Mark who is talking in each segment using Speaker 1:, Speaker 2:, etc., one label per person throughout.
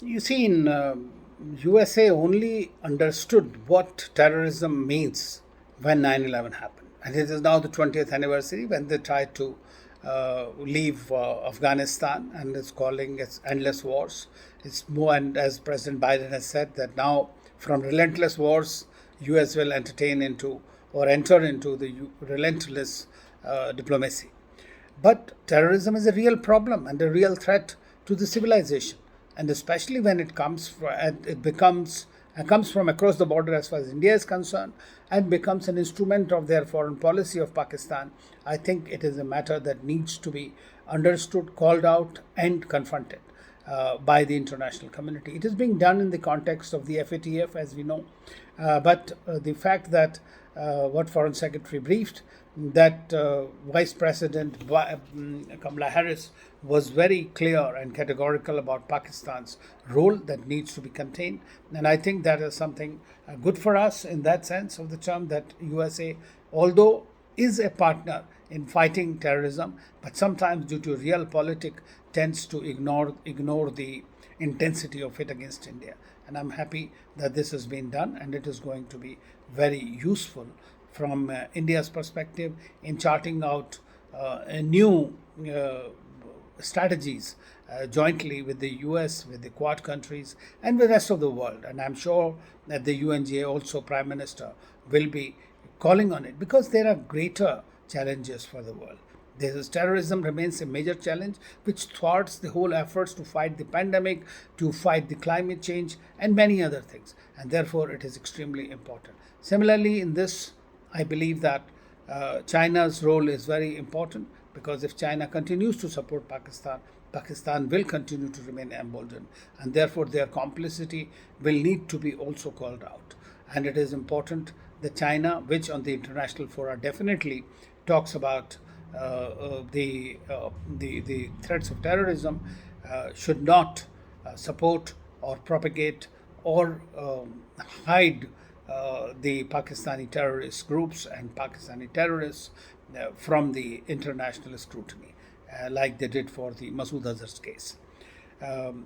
Speaker 1: You see, in USA only understood what terrorism means when 9/11 happened. And it is now the 20th anniversary when they tried to leave Afghanistan, and it's calling it endless wars. It's more, and as President Biden has said, that now from relentless wars, US will entertain into or enter into the relentless diplomacy. But terrorism is a real problem and a real threat to the civilization, and especially when it comes from across the border as far as India is concerned, and becomes an instrument of their foreign policy of Pakistan. I think it is a matter that needs to be understood, called out, and confronted by the international community. It is being done in the context of the FATF, as we know, but the fact that what Foreign Secretary briefed, that Vice President Kamala Harris was very clear and categorical about Pakistan's role that needs to be contained. And I think that is something good for us in that sense of the term, that USA, although is a partner in fighting terrorism, but sometimes due to realpolitik tends to ignore the intensity of it against India. And I'm happy that this has been done, and it is going to be very useful from India's perspective in charting out a new strategies jointly with the US, with the Quad countries, and with the rest of the world. And I'm sure that the UNGA also, Prime Minister, will be calling on it because there are greater challenges for the world. Terrorism remains a major challenge which thwarts the whole efforts to fight the pandemic, to fight the climate change, and many other things. And therefore, it is extremely important. Similarly, in this, I believe that China's role is very important, because if China continues to support Pakistan, Pakistan will continue to remain emboldened, and therefore their complicity will need to be also called out. And it is important that China, which on the international fora definitely talks about the threats of terrorism, should not support or propagate or hide the Pakistani terrorist groups and Pakistani terrorists from the international scrutiny, like they did for the Masood Azhar's case. Um,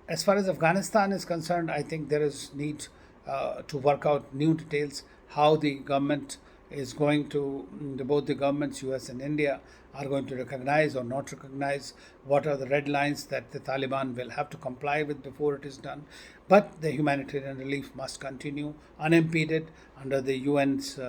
Speaker 1: as far as Afghanistan is concerned, I think there is need to work out new details how the government is going to, both the governments, US and India, are going to recognize or not recognize, what are the red lines that the Taliban will have to comply with before it is done. But the humanitarian relief must continue unimpeded under the UN's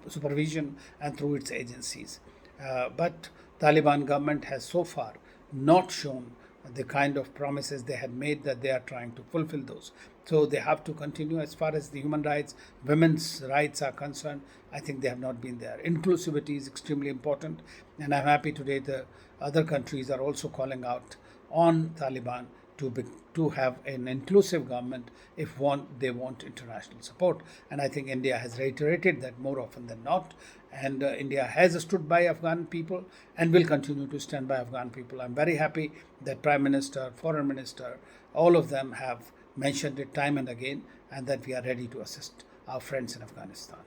Speaker 1: supervision and through its agencies. But Taliban government has so far not shown the kind of promises they had made that they are trying to fulfill those. So they have to continue. As far as the human rights, women's rights are concerned, I think they have not been there. Inclusivity is extremely important, and I'm happy today the other countries are also calling out on Taliban to have an inclusive government if they want international support. And I think India has reiterated that more often than not. And India has stood by Afghan people and will continue to stand by Afghan people. I'm very happy that Prime Minister, Foreign Minister, all of them have mentioned it time and again, and that we are ready to assist our friends in Afghanistan.